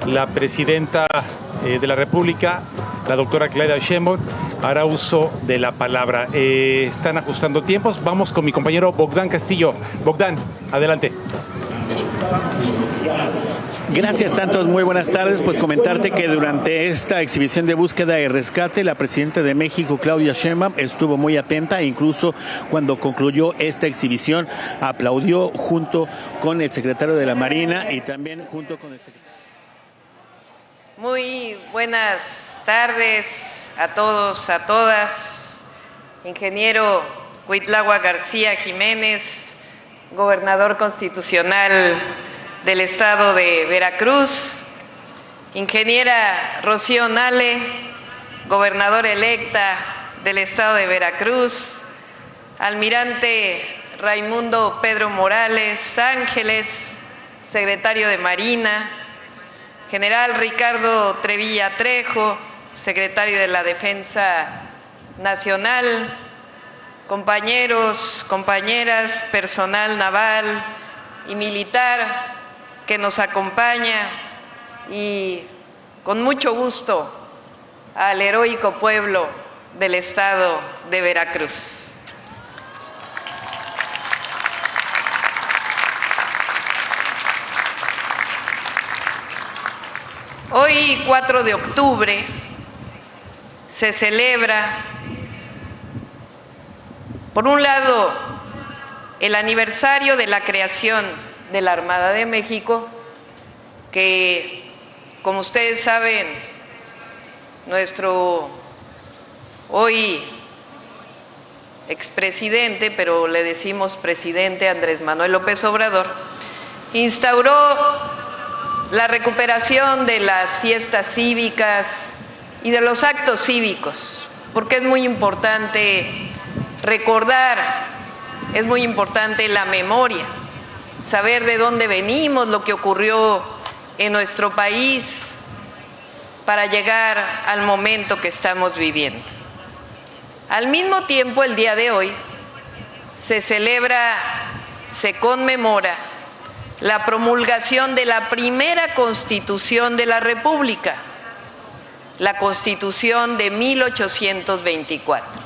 la presidenta de la República, la doctora Claudia Sheinbaum, hará uso de la palabra. Están ajustando tiempos. Vamos con mi compañero Bogdan Castillo. Bogdan, adelante. Gracias, Santos. Muy buenas tardes. Pues comentarte que durante esta exhibición de búsqueda y rescate, la presidenta de México, Claudia Sheinbaum, estuvo muy atenta e incluso cuando concluyó esta exhibición aplaudió junto con el secretario de la Marina y también junto con el secretario. Muy buenas tardes a todos, a todas. Ingeniero Cuitlahua García Jiménez, gobernador constitucional del estado de Veracruz, ingeniera Rocío Nale, gobernadora electa del estado de Veracruz, almirante Raimundo Pedro Morales Ángeles, secretario de Marina, general Ricardo Trevilla Trejo, secretario de la Defensa Nacional, compañeros, compañeras, personal naval y militar que nos acompaña, y con mucho gusto al heroico pueblo del estado de Veracruz. Hoy, 4 de octubre, se celebra, por un lado, el aniversario de la creación de la Armada de México, que, como ustedes saben, nuestro hoy expresidente, pero le decimos presidente, Andrés Manuel López Obrador, instauró la recuperación de las fiestas cívicas y de los actos cívicos, porque es muy importante recordar, es muy importante la memoria, saber de dónde venimos, lo que ocurrió en nuestro país para llegar al momento que estamos viviendo. Al mismo tiempo, el día de hoy se celebra, se conmemora la promulgación de la primera Constitución de la República, la Constitución de 1824.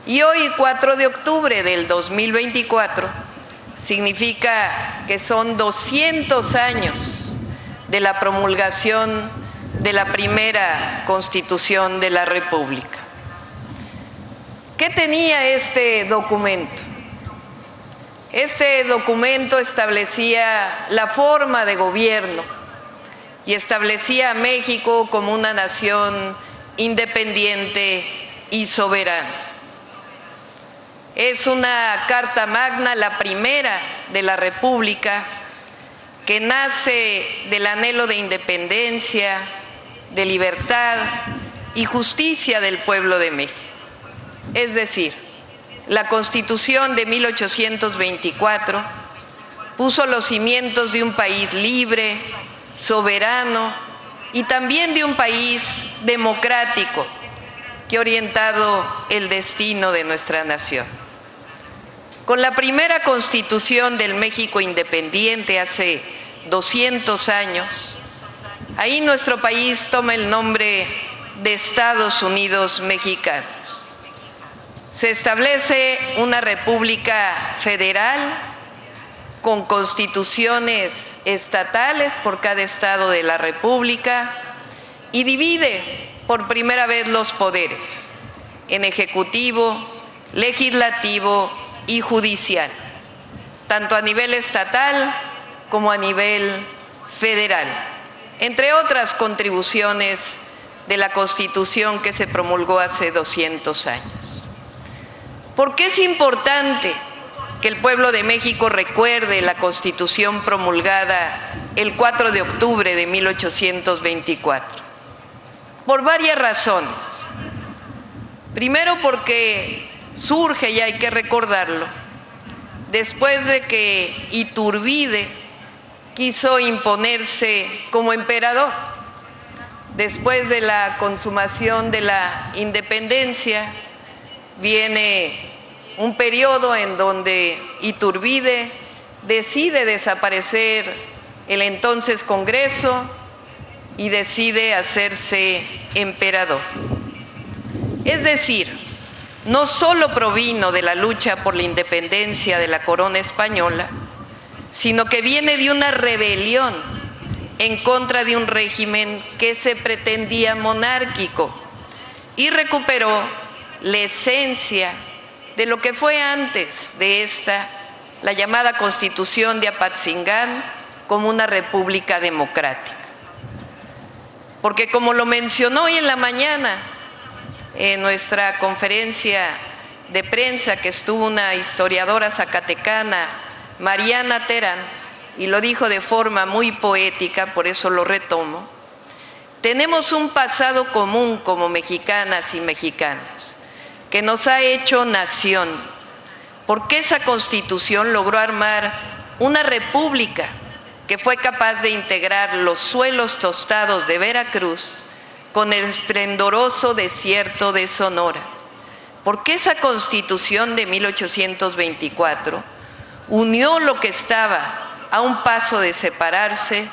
Y hoy, 4 de octubre del 2024, significa que son 200 años de la promulgación de la primera Constitución de la República. ¿Qué tenía este documento? Este documento establecía la forma de gobierno y establecía a México como una nación independiente y soberana. Es una Carta Magna, la primera de la República, que nace del anhelo de independencia, de libertad y justicia del pueblo de México. Es decir, la Constitución de 1824 puso los cimientos de un país libre, soberano y también de un país democrático que ha orientado el destino de nuestra nación. Con la primera Constitución del México independiente hace 200 años, ahí nuestro país toma el nombre de Estados Unidos Mexicanos. Se establece una república federal con constituciones estatales por cada estado de la república y divide por primera vez los poderes en ejecutivo, legislativo y judicial, tanto a nivel estatal como a nivel federal, entre otras contribuciones de la Constitución que se promulgó hace 200 años. ¿Por qué es importante que el pueblo de México recuerde la Constitución promulgada el 4 de octubre de 1824? Por varias razones. Primero, porque surge, y hay que recordarlo, después de que Iturbide quiso imponerse como emperador, después de la consumación de la independencia, viene un periodo en donde Iturbide decide desaparecer el entonces Congreso y decide hacerse emperador. Es decir, no solo provino de la lucha por la independencia de la corona española, sino que viene de una rebelión en contra de un régimen que se pretendía monárquico y recuperó la esencia de lo que fue antes de esta, la llamada Constitución de Apatzingán, como una república democrática. Porque como lo mencionó hoy en la mañana en nuestra conferencia de prensa, que estuvo una historiadora zacatecana, Mariana Terán, y lo dijo de forma muy poética, por eso lo retomo, tenemos un pasado común como mexicanas y mexicanos, que nos ha hecho nación, porque esa Constitución logró armar una república que fue capaz de integrar los suelos tostados de Veracruz con el esplendoroso desierto de Sonora. Porque esa Constitución de 1824 unió lo que estaba a un paso de separarse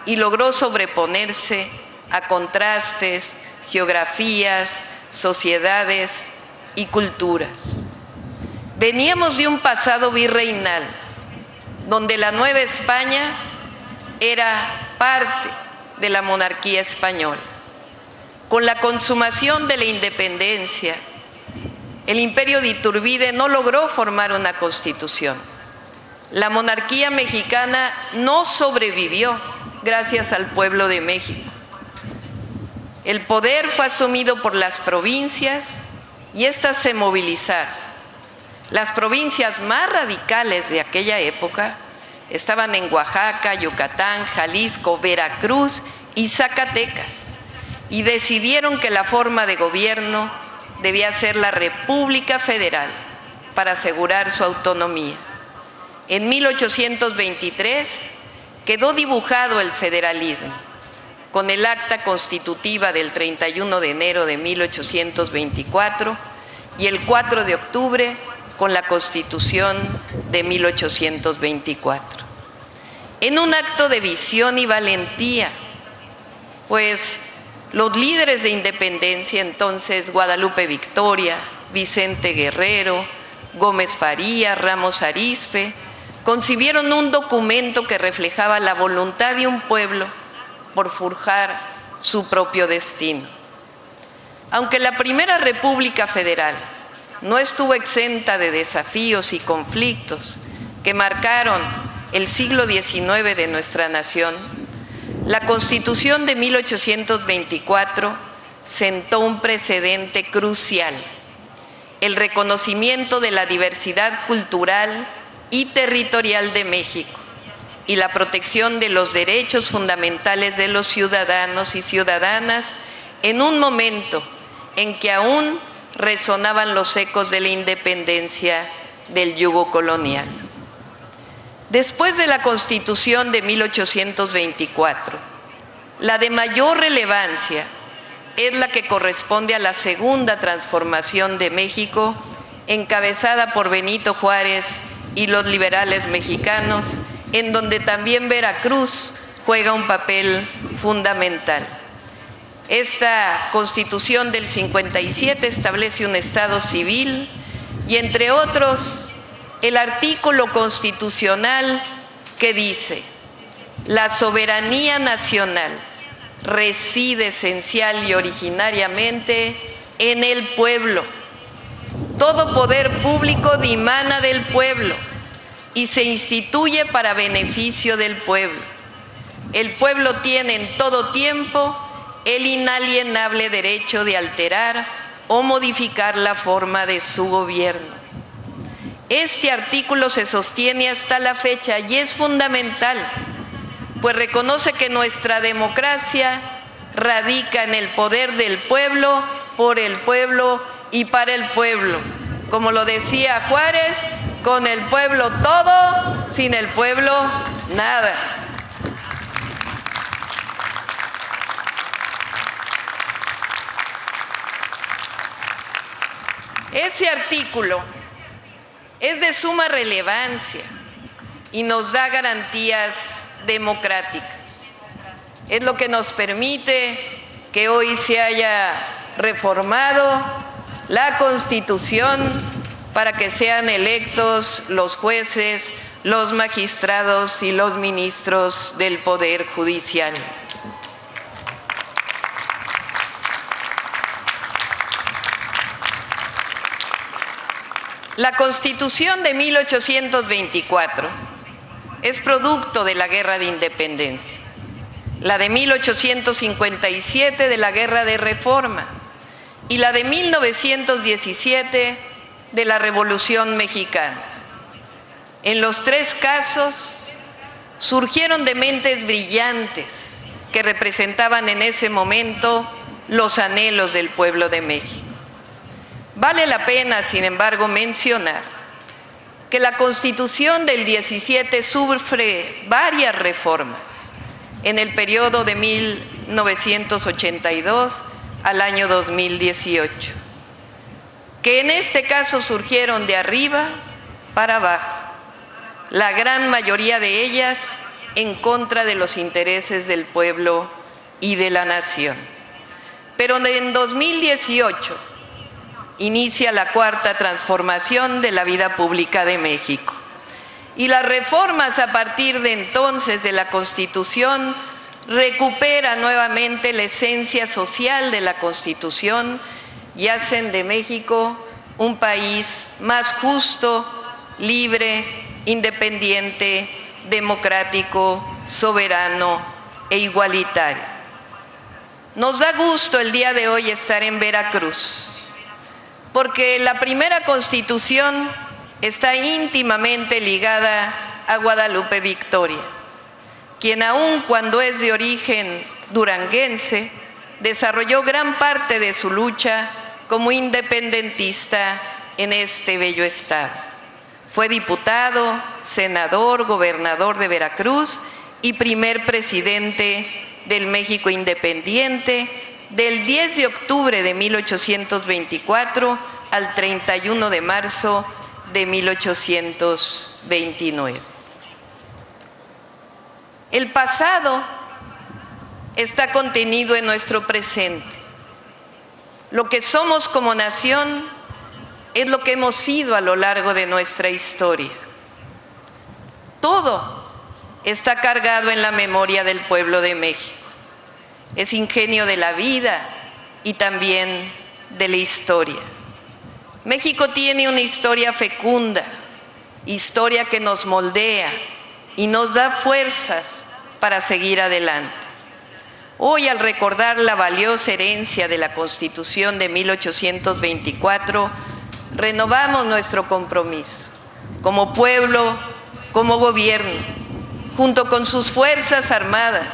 y logró sobreponerse a contrastes, geografías, sociedades y culturas. Veníamos de un pasado virreinal, donde la Nueva España era parte de la monarquía española. Con la consumación de la independencia, el imperio de Iturbide no logró formar una constitución. La monarquía mexicana no sobrevivió gracias al pueblo de México. El poder fue asumido por las provincias y éstas se movilizaron. Las provincias más radicales de aquella época estaban en Oaxaca, Yucatán, Jalisco, Veracruz y Zacatecas, y decidieron que la forma de gobierno debía ser la República Federal para asegurar su autonomía. En 1823 quedó dibujado el federalismo, con el acta constitutiva del 31 de enero de 1824 y el 4 de octubre con la Constitución de 1824. En un acto de visión y valentía, pues los líderes de independencia, entonces Guadalupe Victoria, Vicente Guerrero, Gómez Farías, Ramos Arizpe, concibieron un documento que reflejaba la voluntad de un pueblo por forjar su propio destino. Aunque la primera República Federal no estuvo exenta de desafíos y conflictos que marcaron el siglo XIX de nuestra nación, la Constitución de 1824 sentó un precedente crucial: el reconocimiento de la diversidad cultural y territorial de México y la protección de los derechos fundamentales de los ciudadanos y ciudadanas en un momento en que aún resonaban los ecos de la independencia del yugo colonial. Después de la Constitución de 1824, la de mayor relevancia es la que corresponde a la segunda transformación de México, encabezada por Benito Juárez y los liberales mexicanos, en donde también Veracruz juega un papel fundamental. Esta Constitución del 57 establece un Estado civil y, entre otros, el artículo constitucional que dice: la soberanía nacional reside esencial y originariamente en el pueblo. Todo poder público dimana del pueblo y se instituye para beneficio del pueblo. El pueblo tiene en todo tiempo el inalienable derecho de alterar o modificar la forma de su gobierno. Este artículo se sostiene hasta la fecha y es fundamental, pues reconoce que nuestra democracia radica en el poder del pueblo, por el pueblo y para el pueblo. Como lo decía Juárez, con el pueblo todo, sin el pueblo nada. Ese artículo es de suma relevancia y nos da garantías democráticas. Es lo que nos permite que hoy se haya reformado la Constitución para que sean electos los jueces, los magistrados y los ministros del Poder Judicial. La Constitución de 1824 es producto de la Guerra de Independencia, la de 1857 de la Guerra de Reforma y la de 1917 de la Revolución Mexicana. En los tres casos surgieron de mentes brillantes que representaban en ese momento los anhelos del pueblo de México. Vale la pena, sin embargo, mencionar que la Constitución del 17 sufre varias reformas en el periodo de 1982 al año 2018, que en este caso surgieron de arriba para abajo, la gran mayoría de ellas en contra de los intereses del pueblo y de la nación. Pero en 2018 inicia la cuarta transformación de la vida pública de México. Y las reformas a partir de entonces de la Constitución recuperan nuevamente la esencia social de la Constitución y hacen de México un país más justo, libre, independiente, democrático, soberano e igualitario. Nos da gusto el día de hoy estar en Veracruz, porque la primera Constitución está íntimamente ligada a Guadalupe Victoria, quien aun cuando es de origen duranguense, desarrolló gran parte de su lucha como independentista en este bello estado. Fue diputado, senador, gobernador de Veracruz y primer presidente del México independiente del 10 de octubre de 1824 al 31 de marzo de 1829. El pasado está contenido en nuestro presente. Lo que somos como nación es lo que hemos sido a lo largo de nuestra historia. Todo está cargado en la memoria del pueblo de México. Es ingenio de la vida y también de la historia. México tiene una historia fecunda, historia que nos moldea y nos da fuerzas para seguir adelante. Hoy, al recordar la valiosa herencia de la Constitución de 1824, renovamos nuestro compromiso como pueblo, como gobierno, junto con sus fuerzas armadas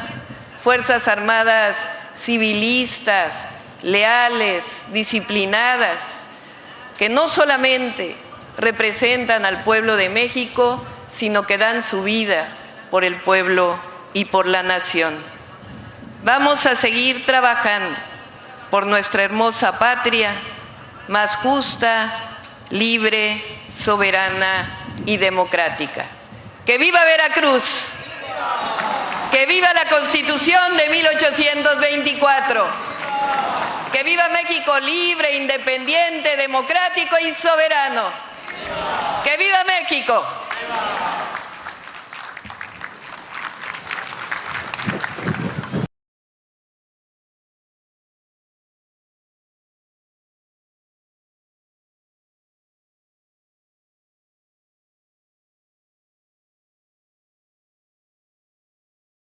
civilistas, leales, disciplinadas, que no solamente representan al pueblo de México, sino que dan su vida por el pueblo y por la nación. Vamos a seguir trabajando por nuestra hermosa patria, más justa, libre, soberana y democrática. ¡Que viva Veracruz! ¡Que viva la Constitución de 1824! ¡Que viva México libre, independiente, democrático y soberano! ¡Que viva México!